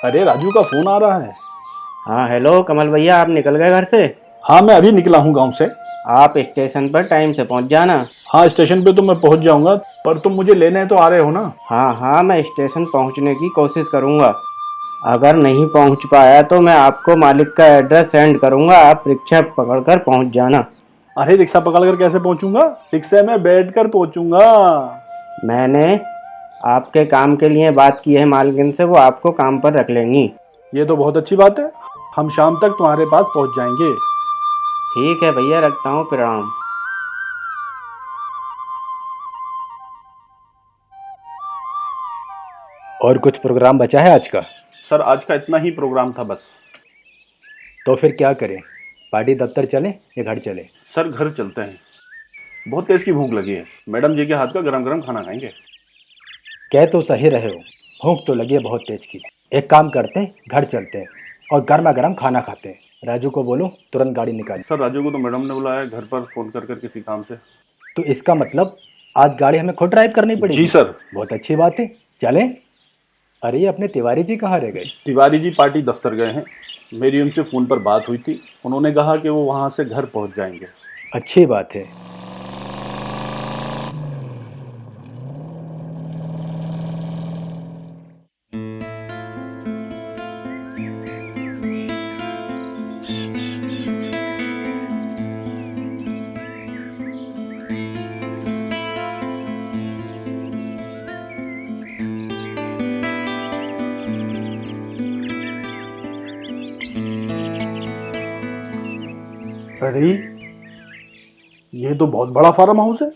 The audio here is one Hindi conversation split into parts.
अरे राजू का फोन आ रहा है। हाँ हेलो कमल भैया, आप निकल गए घर से? हाँ मैं अभी निकला हूँ गांव से। आप स्टेशन पर टाइम से पहुंच जाना। हाँ स्टेशन पे तो मैं पहुंच जाऊंगा, पर तुम मुझे लेने तो आ रहे हो ना? हाँ हाँ, मैं स्टेशन पहुंचने की कोशिश करूंगा। अगर नहीं पहुंच पाया तो मैं आपको मालिक का एड्रेस सेंड करूंगा, आप रिक्शा पकड़कर पहुंच जाना। अरे रिक्शा पकड़कर कैसे पहुंचूंगा? रिक्शे में बैठकर पहुंचूंगा। मैंने आपके काम के लिए बात की है मालकिन से, वो आपको काम पर रख लेंगी। ये तो बहुत अच्छी बात है, हम शाम तक तुम्हारे पास पहुंच जाएंगे। ठीक है भैया, रखता हूँ, प्रणाम। और कुछ प्रोग्राम बचा है आज का? सर आज का इतना ही प्रोग्राम था बस। तो फिर क्या करें, पार्टी दफ्तर चलें या घर चलें? सर घर चलते हैं, बहुत तेज की भूख लगी है। मैडम जी के हाथ का गरम गरम खाना खाएंगे। कह तो सही रहे हो, भूख तो लगी है बहुत तेज की। एक काम करते हैं, घर चलते हैं और गर्मा गर्म खाना खाते हैं। राजू को बोलो तुरंत गाड़ी निकाले। सर राजू को तो मैडम ने बुलाया है घर पर फोन कर कर किसी काम से। तो इसका मतलब आज गाड़ी हमें खुद ड्राइव करनी पड़ेगी? जी सर। बहुत अच्छी बात है, चलें। अरे ये अपने तिवारी जी कहाँ रह गए? तिवारी जी पार्टी दफ्तर गए हैं, मेरी उनसे फ़ोन पर बात हुई थी, उन्होंने कहा कि वो वहाँ से घर पहुँच जाएंगे। अच्छी बात है। अरे ये तो बहुत बड़ा फार्म हाउस है।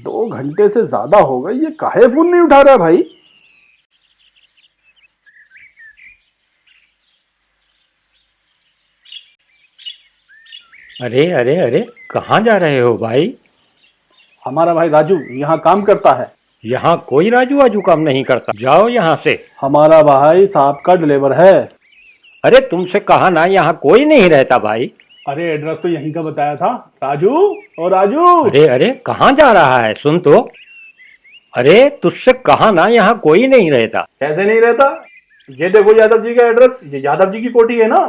2 घंटे से ज्यादा हो गए, ये काहे फोन नहीं उठा रहा भाई? अरे अरे अरे, कहाँ जा रहे हो भाई? हमारा भाई राजू यहाँ काम करता है। यहाँ कोई राजू वाजू काम नहीं करता, जाओ यहाँ से। हमारा भाई साहब का डिलीवर है। अरे तुमसे कहा ना, यहाँ कोई नहीं रहता भाई। अरे एड्रेस तो यहीं का बताया था। राजू, ओ राजू। अरे अरे, कहाँ जा रहा है, सुन तो। अरे तुझसे कहा ना, यहाँ कोई नहीं रहता। कैसे नहीं रहता? ये देखो यादव जी का एड्रेस, ये यादव जी की कोठी है ना।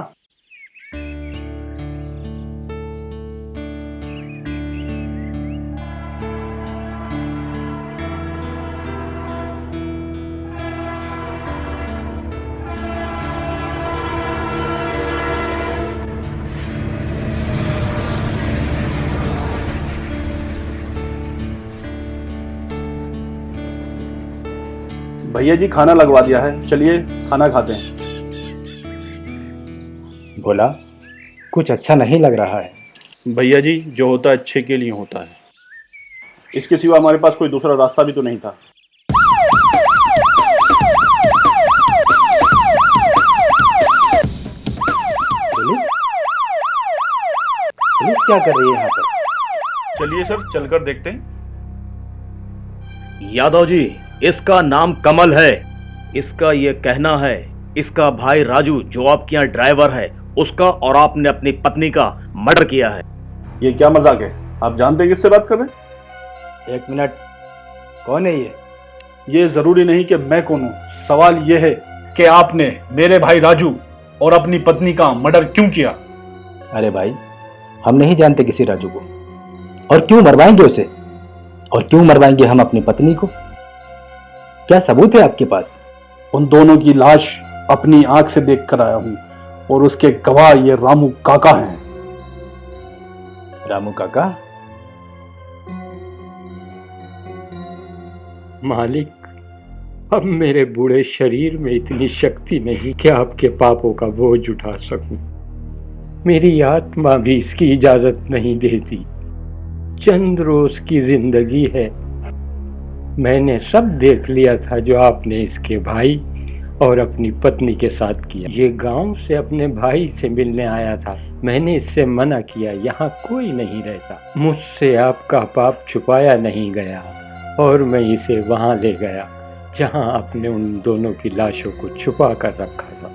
भैया जी खाना लगवा दिया है, चलिए खाना खाते हैं। बोला कुछ अच्छा नहीं लग रहा है। भैया जी जो होता है अच्छे के लिए होता है, इसके सिवा हमारे पास कोई दूसरा रास्ता भी तो नहीं था। पुलिस? पुलिस क्या कर रही है यहाँ पर? चलिए सर चलकर देखते हैं। यादव जी, इसका नाम कमल है। इसका ये कहना है इसका भाई राजू जो आपके यहाँ ड्राइवर है उसका और आपने अपनी पत्नी का मर्डर किया है। ये क्या मजाक है? आप जानते हैं किससे बात कर रहे हैं? एक मिनट, कौन है ये? ये जरूरी नहीं कि मैं कौन हूँ, सवाल ये है कि आपने मेरे भाई राजू और अपनी पत्नी का मर्डर क्यों किया? अरे भाई, हम नहीं जानते किसी राजू को, और क्यों मरवाएंगे उसे? और क्यों मरवाएंगे हम अपनी पत्नी को? क्या सबूत है आपके पास? उन दोनों की लाश अपनी आंख से देख कर आया हूँ और उसके गवाह ये रामू काका हैं। रामू काका? मालिक, अब मेरे बूढ़े शरीर में इतनी शक्ति नहीं कि आपके पापों का बोझ उठा सकूं। मेरी आत्मा भी इसकी इजाजत नहीं देती। चंद रोज की जिंदगी है। मैंने सब देख लिया था जो आपने इसके भाई और अपनी पत्नी के साथ किया। ये गांव से अपने भाई से मिलने आया था, मैंने इससे मना किया, यहाँ कोई नहीं रहता। मुझसे आपका पाप छुपाया नहीं गया और मैं इसे वहां ले गया जहां आपने उन दोनों की लाशों को छुपा कर रखा था।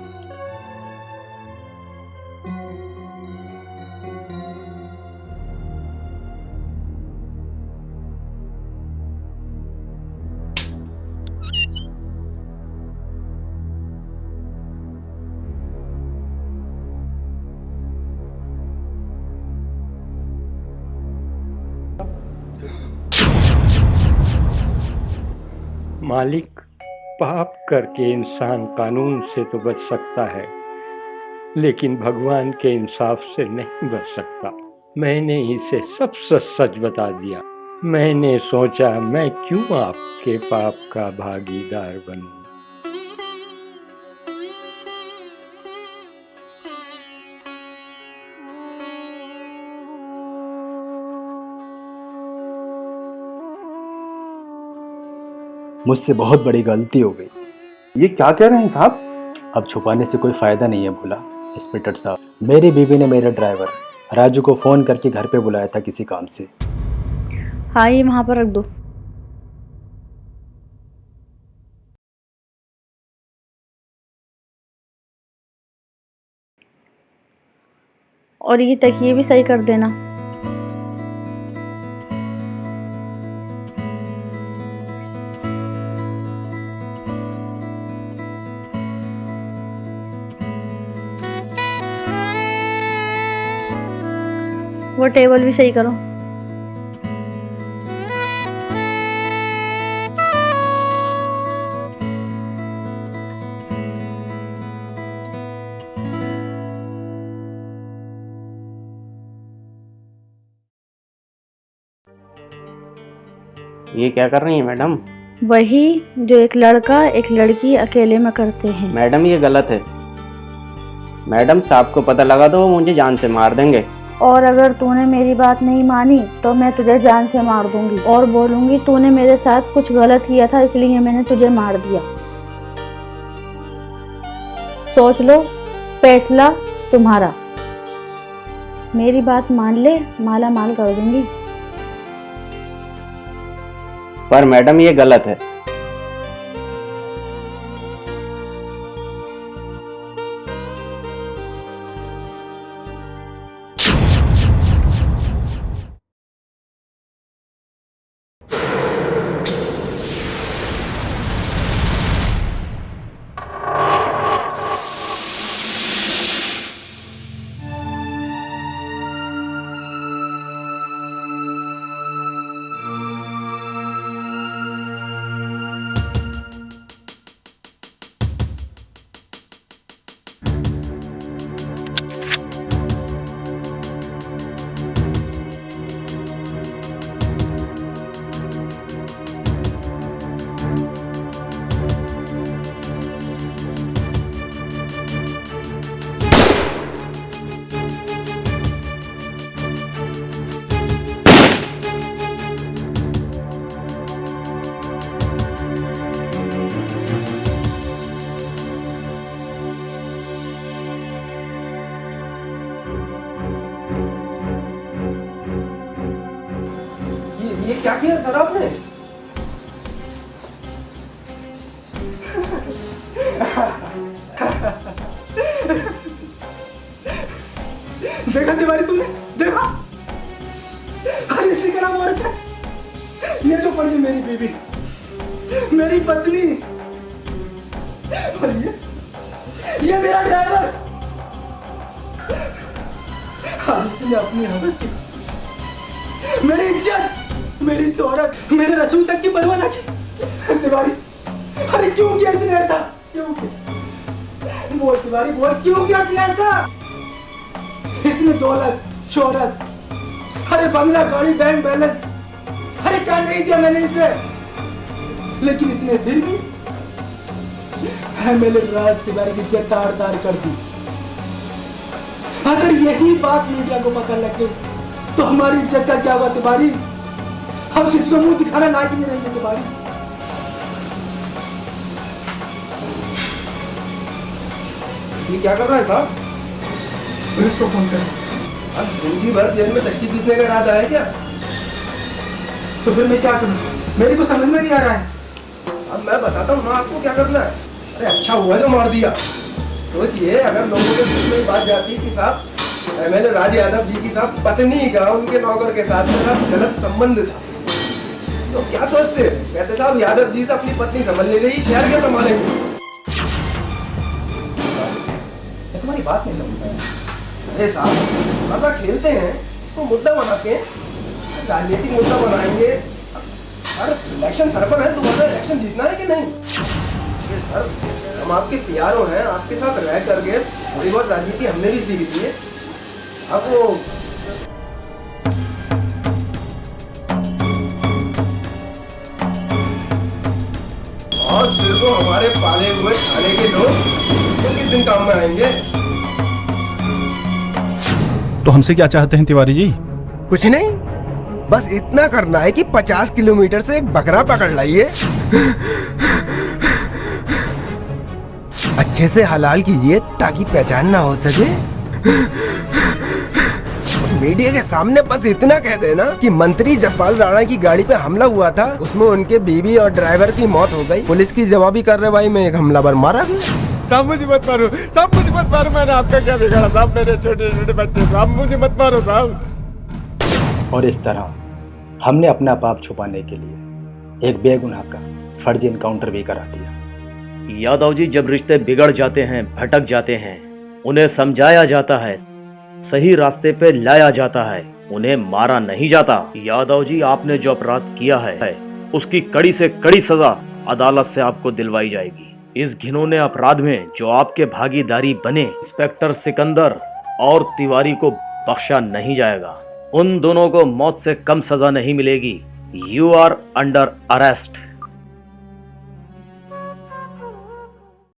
मालिक, पाप करके इंसान कानून से तो बच सकता है, लेकिन भगवान के इंसाफ से नहीं बच सकता। मैंने इसे सब सच बता दिया। मैंने सोचा मैं क्यों आपके पाप का भागीदार बनूं। मुझसे बहुत बड़ी गलती हो गई। ये क्या कह रहे हैं साहब? अब छुपाने से कोई फायदा नहीं है भोला। इंस्पेक्टर साहब, मेरी बीवी ने मेरा ड्राइवर राजू को फोन करके घर पे बुलाया था किसी काम से। हाँ, ये वहां पर रख दो। और ये तकिए भी सही कर देना। वो टेबल भी सही करो। ये क्या कर रही हैं मैडम? वही जो एक लड़का एक लड़की अकेले में करते हैं। मैडम ये गलत है। मैडम, साहब को पता लगा तो वो मुझे जान से मार देंगे। और अगर तूने मेरी बात नहीं मानी तो मैं तुझे जान से मार दूंगी और बोलूंगी तूने मेरे साथ कुछ गलत किया था इसलिए मैंने तुझे मार दिया। सोच लो, फैसला तुम्हारा। मेरी बात मान ले, माला माल कर दूंगी। पर मैडम ये गलत है। ये क्या किया सर आपने? देखा तिवारी तूने? देखा? अरे इसी का नाम औरत है। ये जो पड़ी मेरी बीवी, मेरी पत्नी, और ये मेरा ड्राइवर। आज इसने अपनी हवस की, मेरी इज्जत, मेरी शोहरत, मेरे रसूल तक की परवाह न की। तिवारी, अरे क्यों किया इसने ऐसा? क्यों किया? बोल तिवारी, बोल, क्यों किया इसने ऐसा? इसने दौलत, शोहरत, अरे बंगला, गाड़ी, बैंक बैलेंस, अरे क्या नहीं दिया मैंने इसे, लेकिन इसने फिर भी मेरे राज तिवारी की इज्जत तार तार कर दी। अगर यही बात मीडिया को पता लगे तो हमारी इज्जत का क्या हुआ तिवारी? हम किसी को मुंह दिखाना लायक नहीं रहेंगे तिवारी। ये क्या कर रहा है साहब? पुलिस को फोन कर। अब जिंदगी भर जेल में चक्की पीसने का इरादा है क्या? तो फिर मैं क्या करूं? मेरे को समझ में नहीं आ रहा है। अब मैं बताता हूँ ना आपको क्या करना है। अरे अच्छा हुआ जो मार दिया। सोचिए अगर लोगों के दिल में बात जाती कि साहब एमएलए राज यादव जी की साहब पत्नी का उनके नौकर के साथ में साहब गलत संबंध था, तो क्या सोचते? कहते साहब यादव जी से अपनी पत्नी संभाल ले रही, शहर क्या संभालेंगे? तुम्हारी बात नहीं समझ में। अरे साहब मजा खेलते हैं, इसको मुद्दा बना के राजनीतिक मुद्दा बनाएंगे। सर इलेक्शन सर पर है, दोबारा इलेक्शन जीतना है कि नहीं? ये सर हम आपके प्यारों हैं, आपके साथ रह करके थोड़ी बहुत राजनीति हमने भी सीख ली है। अब वो और फिर वो हमारे पाले हुए थाने के लोग तो किस दिन काम में आएंगे? तो हमसे क्या चाहते हैं तिवारी जी? कुछ नहीं, बस इतना करना है कि 50 किलोमीटर से एक बकरा पकड़ लाइए, अच्छे से हलाल कीजिए ताकि पहचान ना हो सके। मीडिया के सामने बस इतना कह देना कि मंत्री जसपाल राणा की गाड़ी पे हमला हुआ था, उसमें उनके बीवी और ड्राइवर की मौत हो गई। पुलिस की जवाबी कार्रवाई में एक हमलावर मारा गया। साहब मुझे मत मारो, साहब मुझे मत मारो, मैंने आपका क्या बिगाड़ा साहब? मेरे छोटे छोटे बच्चे, साहब मुझे मत मारो साहब। और इस तरह हमने अपना पाप छुपाने के लिए एक बेगुनाह का फर्जी एनकाउंटर भी करा दिया। यादव जी, जब रिश्ते बिगड़ जाते हैं, भटक जाते हैं, उन्हें समझाया जाता है, सही रास्ते पे लाया जाता है, उन्हें मारा नहीं जाता। यादव जी, आपने जो अपराध किया है उसकी कड़ी से कड़ी सजा अदालत से आपको दिलवाई जाएगी। इस घिनौने अपराध में जो आपके भागीदारी बने इंस्पेक्टर सिकंदर और तिवारी को बख्शा नहीं जाएगा। उन दोनों को मौत से कम सजा नहीं मिलेगी। You are under arrest.